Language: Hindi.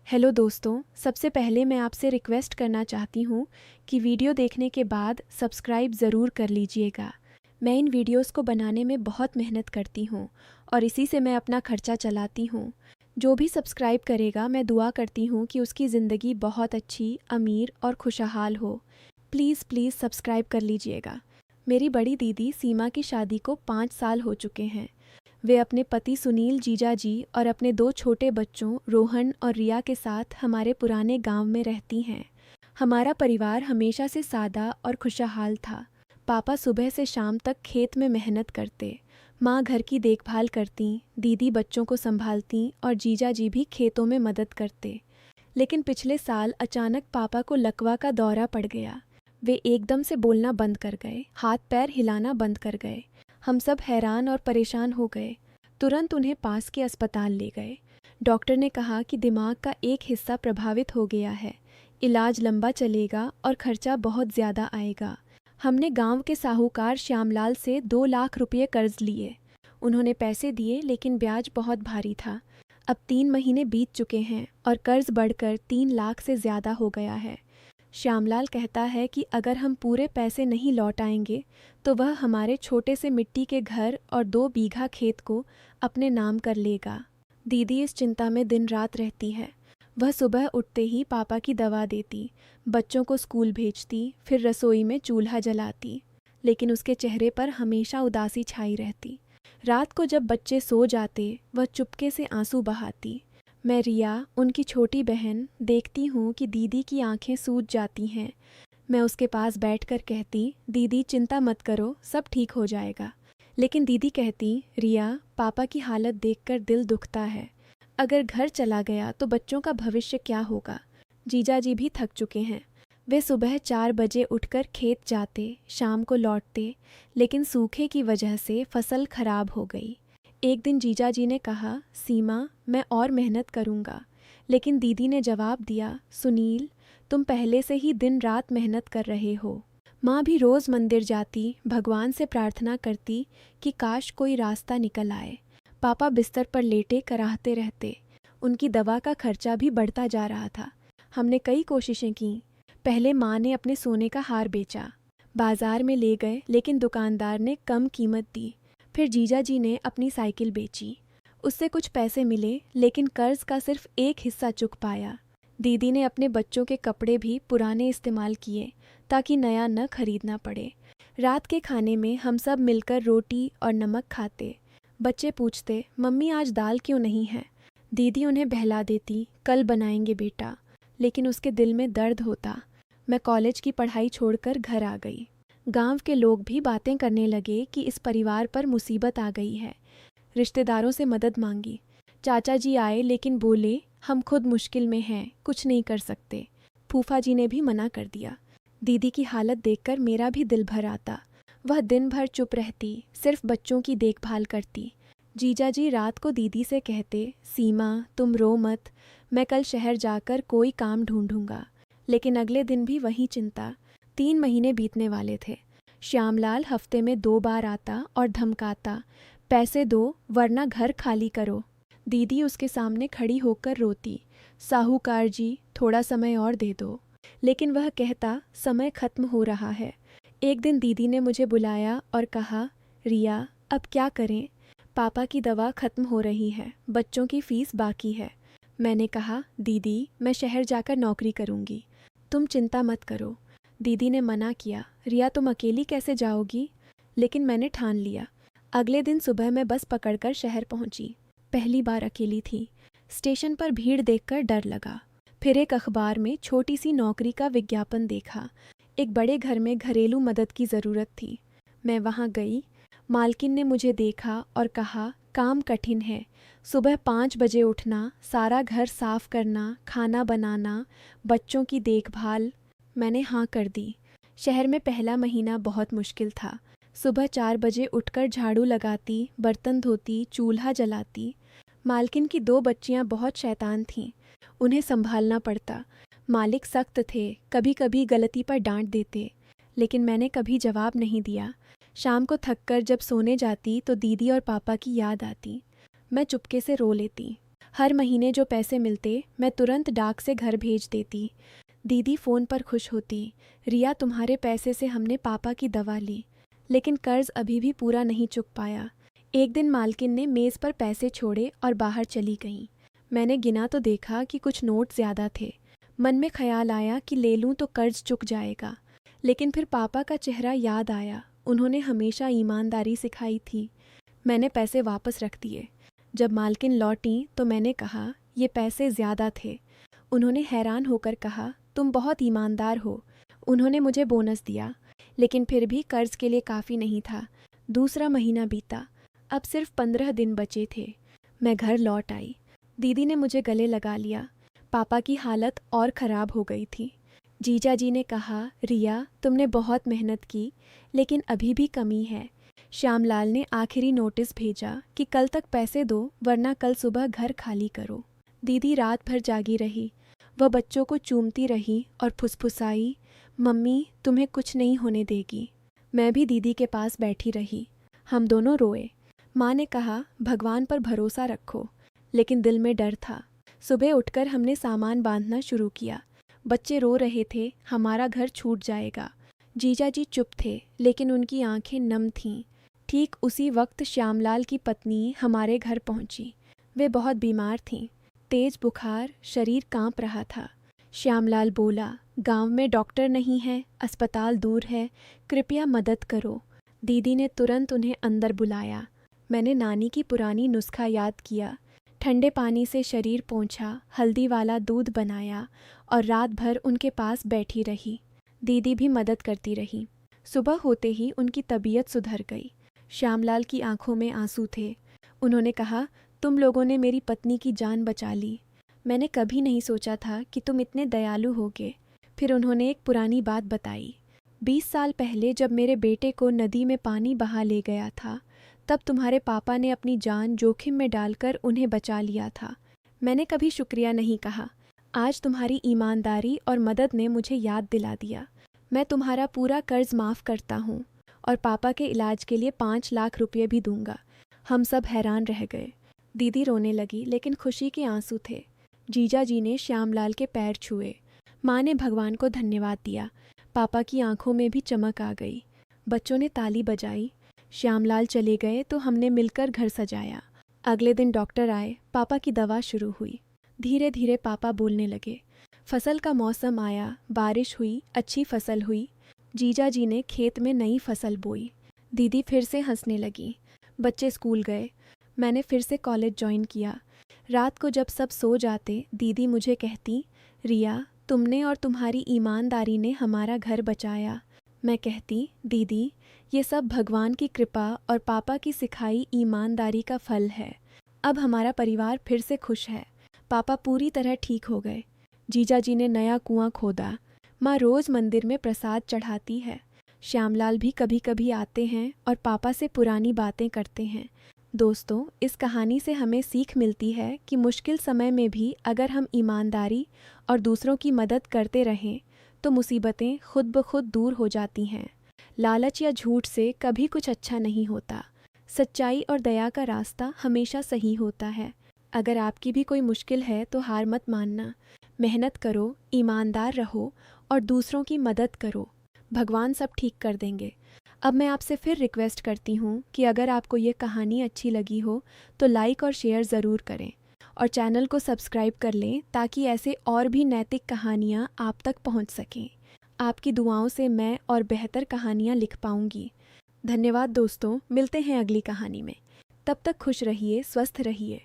हेलो दोस्तों, सबसे पहले मैं आपसे रिक्वेस्ट करना चाहती हूँ कि वीडियो देखने के बाद सब्सक्राइब ज़रूर कर लीजिएगा। मैं इन वीडियोस को बनाने में बहुत मेहनत करती हूँ और इसी से मैं अपना खर्चा चलाती हूँ। जो भी सब्सक्राइब करेगा मैं दुआ करती हूँ कि उसकी ज़िंदगी बहुत अच्छी, अमीर और खुशहाल हो। प्लीज़ प्लीज़ सब्सक्राइब कर लीजिएगा। मेरी बड़ी दीदी सीमा की शादी को 5 साल हो चुके हैं। वे अपने पति सुनील जीजा जी और अपने 2 छोटे बच्चों रोहन और रिया के साथ हमारे पुराने गांव में रहती हैं। हमारा परिवार हमेशा से सादा और खुशहाल था। पापा सुबह से शाम तक खेत में मेहनत करते, माँ घर की देखभाल करती, दीदी बच्चों को संभालती और जीजा जी भी खेतों में मदद करते। लेकिन पिछले साल अचानक पापा को लकवा का दौरा पड़ गया। वे एकदम से बोलना बंद कर गए, हाथ पैर हिलाना बंद कर गए। हम सब हैरान और परेशान हो गए। तुरंत उन्हें पास के अस्पताल ले गए। डॉक्टर ने कहा कि दिमाग का एक हिस्सा प्रभावित हो गया है, इलाज लंबा चलेगा और खर्चा बहुत ज़्यादा आएगा। हमने गांव के साहूकार श्यामलाल से 2 लाख रुपये कर्ज लिए। उन्होंने पैसे दिए लेकिन ब्याज बहुत भारी था। अब 3 महीने बीत चुके हैं और कर्ज बढ़कर 3 लाख से ज़्यादा हो गया है। श्यामलाल कहता है कि अगर हम पूरे पैसे नहीं लौटाएंगे तो वह हमारे छोटे से मिट्टी के घर और 2 बीघा खेत को अपने नाम कर लेगा। दीदी इस चिंता में दिन रात रहती है। वह सुबह उठते ही पापा की दवा देती, बच्चों को स्कूल भेजती, फिर रसोई में चूल्हा जलाती, लेकिन उसके चेहरे पर हमेशा उदासी छाई रहती। रात को जब बच्चे सो जाते वह चुपके से आंसू बहाती। मैं रिया, उनकी छोटी बहन, देखती हूँ कि दीदी की आंखें सूज जाती हैं। मैं उसके पास बैठकर कहती, दीदी चिंता मत करो, सब ठीक हो जाएगा। लेकिन दीदी कहती, रिया पापा की हालत देखकर दिल दुखता है। अगर घर चला गया तो बच्चों का भविष्य क्या होगा। जीजा जी भी थक चुके हैं। वे सुबह 4 बजे उठकर खेत जाते, शाम को लौटते, लेकिन सूखे की वजह से फसल खराब हो गई। एक दिन जीजा जी ने कहा, सीमा मैं और मेहनत करूँगा। लेकिन दीदी ने जवाब दिया, सुनील तुम पहले से ही दिन रात मेहनत कर रहे हो। माँ भी रोज़ मंदिर जाती, भगवान से प्रार्थना करती कि काश कोई रास्ता निकल आए। पापा बिस्तर पर लेटे कराहते रहते। उनकी दवा का खर्चा भी बढ़ता जा रहा था। हमने कई कोशिशें की। पहले माँ ने अपने सोने का हार बेचा, बाजार में ले गए लेकिन दुकानदार ने कम कीमत दी। फिर जीजा जी ने अपनी साइकिल बेची, उससे कुछ पैसे मिले लेकिन कर्ज का सिर्फ एक हिस्सा चुक पाया। दीदी ने अपने बच्चों के कपड़े भी पुराने इस्तेमाल किए ताकि नया न खरीदना पड़े। रात के खाने में हम सब मिलकर रोटी और नमक खाते। बच्चे पूछते, मम्मी आज दाल क्यों नहीं है। दीदी उन्हें बहला देती, कल बनाएंगे बेटा, लेकिन उसके दिल में दर्द होता। मैं कॉलेज की पढ़ाई छोड़कर घर आ गई। गांव के लोग भी बातें करने लगे कि इस परिवार पर मुसीबत आ गई है। रिश्तेदारों से मदद मांगी। चाचा जी आए लेकिन बोले, हम खुद मुश्किल में हैं, कुछ नहीं कर सकते। फूफा जी ने भी मना कर दिया। दीदी की हालत देखकर मेरा भी दिल भर आता। वह दिन भर चुप रहती, सिर्फ बच्चों की देखभाल करती। जीजा जी रात को दीदी से कहते, सीमा तुम रो मत, मैं कल शहर जाकर कोई काम ढूंढूंगा। लेकिन अगले दिन भी वही चिंता। 3 महीने बीतने वाले थे। श्यामलाल हफ्ते में 2 बार आता और धमकाता, पैसे दो वरना घर खाली करो। दीदी उसके सामने खड़ी होकर रोती, साहूकार जी थोड़ा समय और दे दो। लेकिन वह कहता, समय खत्म हो रहा है। एक दिन दीदी ने मुझे बुलाया और कहा, रिया अब क्या करें, पापा की दवा खत्म हो रही है, बच्चों की फीस बाकी है। मैंने कहा, दीदी मैं शहर जाकर नौकरी करूँगी, तुम चिंता मत करो। दीदी ने मना किया, रिया तुम अकेली कैसे जाओगी। लेकिन मैंने ठान लिया। अगले दिन सुबह मैं बस पकड़कर शहर पहुंची। पहली बार अकेली थी। स्टेशन पर भीड़ देखकर डर लगा। फिर एक अखबार में छोटी सी नौकरी का विज्ञापन देखा। एक बड़े घर में घरेलू मदद की ज़रूरत थी। मैं वहां गई। मालकिन ने मुझे देखा और कहा, काम कठिन है, सुबह 5 बजे उठना, सारा घर साफ करना, खाना बनाना, बच्चों की देखभाल। मैंने हाँ कर दी। शहर में पहला महीना बहुत मुश्किल था। सुबह 4 बजे उठकर झाड़ू लगाती, बर्तन धोती, चूल्हा जलाती। मालकिन की 2 बच्चियां बहुत शैतान थीं, उन्हें संभालना पड़ता। मालिक सख्त थे, कभी कभी गलती पर डांट देते, लेकिन मैंने कभी जवाब नहीं दिया। शाम को थककर जब सोने जाती तो दीदी और पापा की याद आती। मैं चुपके से रो लेती। हर महीने जो पैसे मिलते मैं तुरंत डाक से घर भेज देती। दीदी फ़ोन पर खुश होती, रिया तुम्हारे पैसे से हमने पापा की दवा ली। लेकिन कर्ज अभी भी पूरा नहीं चुक पाया। एक दिन मालकिन ने मेज़ पर पैसे छोड़े और बाहर चली गईं। मैंने गिना तो देखा कि कुछ नोट ज़्यादा थे। मन में ख्याल आया कि ले लूँ तो कर्ज चुक जाएगा, लेकिन फिर पापा का चेहरा याद आया। उन्होंने हमेशा ईमानदारी सिखाई थी। मैंने पैसे वापस रख दिए। जब मालकिन लौटी तो मैंने कहा, ये पैसे ज़्यादा थे। उन्होंने हैरान होकर कहा, तुम बहुत ईमानदार हो। उन्होंने मुझे बोनस दिया, लेकिन फिर भी कर्ज के लिए काफ़ी नहीं था। दूसरा महीना बीता, अब सिर्फ 15 दिन बचे थे। मैं घर लौट आई। दीदी ने मुझे गले लगा लिया। पापा की हालत और ख़राब हो गई थी। जीजा जी ने कहा, रिया तुमने बहुत मेहनत की, लेकिन अभी भी कमी है। श्यामलाल ने आखिरी नोटिस भेजा कि कल तक पैसे दो वरना कल सुबह घर खाली करो। दीदी रात भर जागी रही। वह बच्चों को चूमती रही और फुसफुसाई, मम्मी तुम्हें कुछ नहीं होने देगी। मैं भी दीदी के पास बैठी रही। हम दोनों रोए। माँ ने कहा, भगवान पर भरोसा रखो, लेकिन दिल में डर था। सुबह उठकर हमने सामान बांधना शुरू किया। बच्चे रो रहे थे, हमारा घर छूट जाएगा। जीजा जी चुप थे, लेकिन उनकी आंखें नम थीं। ठीक उसी वक्त श्यामलाल की पत्नी हमारे घर पहुंची। वे बहुत बीमार थीं, तेज बुखार, शरीर कांप रहा था। श्यामलाल बोला, गांव में डॉक्टर नहीं है, अस्पताल दूर है, कृपया मदद करो। दीदी ने तुरंत उन्हें अंदर बुलाया। मैंने नानी की पुरानी नुस्खा याद किया। ठंडे पानी से शरीर पोंछा, हल्दी वाला दूध बनाया और रात भर उनके पास बैठी रही। दीदी भी मदद करती रही। सुबह होते ही उनकी तबीयत सुधर गई। श्यामलाल की आंखों में आंसू थे। उन्होंने कहा, तुम लोगों ने मेरी पत्नी की जान बचा ली। मैंने कभी नहीं सोचा था कि तुम इतने दयालु होगे। फिर उन्होंने एक पुरानी बात बताई। 20 साल पहले जब मेरे बेटे को नदी में पानी बहा ले गया था, तब तुम्हारे पापा ने अपनी जान जोखिम में डालकर उन्हें बचा लिया था। मैंने कभी शुक्रिया नहीं कहा। आज तुम्हारी ईमानदारी और मदद ने मुझे याद दिला दिया। मैं तुम्हारा पूरा कर्ज माफ़ करता हूँ और पापा के इलाज के लिए 5 लाख रुपये भी दूंगा। हम सब हैरान रह गए। दीदी रोने लगी, लेकिन खुशी के आंसू थे। जीजा जी ने श्यामलाल के पैर छुए। माँ ने भगवान को धन्यवाद दिया। पापा की आंखों में भी चमक आ गई। बच्चों ने ताली बजाई। श्यामलाल चले गए तो हमने मिलकर घर सजाया। अगले दिन डॉक्टर आए। पापा की दवा शुरू हुई। धीरे धीरे पापा बोलने लगे। फसल का मौसम आया, बारिश हुई, अच्छी फसल हुई। जीजा जी ने खेत में नई फसल बोई। दीदी फिर से हंसने लगी। बच्चे स्कूल गए। मैंने फिर से कॉलेज ज्वाइन किया। रात को जब सब सो जाते, दीदी मुझे कहती, रिया तुमने और तुम्हारी ईमानदारी ने हमारा घर बचाया। मैं कहती, दीदी ये सब भगवान की कृपा और पापा की सिखाई ईमानदारी का फल है। अब हमारा परिवार फिर से खुश है। पापा पूरी तरह ठीक हो गए। जीजा जी ने नया कुआं खोदा। माँ रोज़ मंदिर में प्रसाद चढ़ाती है। श्यामलाल भी कभी कभी आते हैं और पापा से पुरानी बातें करते हैं। दोस्तों, इस कहानी से हमें सीख मिलती है कि मुश्किल समय में भी अगर हम ईमानदारी और दूसरों की मदद करते रहें तो मुसीबतें खुद ब खुद दूर हो जाती हैं। लालच या झूठ से कभी कुछ अच्छा नहीं होता। सच्चाई और दया का रास्ता हमेशा सही होता है। अगर आपकी भी कोई मुश्किल है तो हार मत मानना। मेहनत करो, ईमानदार रहो और दूसरों की मदद करो। भगवान सब ठीक कर देंगे। अब मैं आपसे फिर रिक्वेस्ट करती हूँ कि अगर आपको ये कहानी अच्छी लगी हो तो लाइक और शेयर ज़रूर करें और चैनल को सब्सक्राइब कर लें ताकि ऐसे और भी नैतिक कहानियाँ आप तक पहुँच सकें। आपकी दुआओं से मैं और बेहतर कहानियाँ लिख पाऊँगी। धन्यवाद दोस्तों, मिलते हैं अगली कहानी में। तब तक खुश रहिए, स्वस्थ रहिए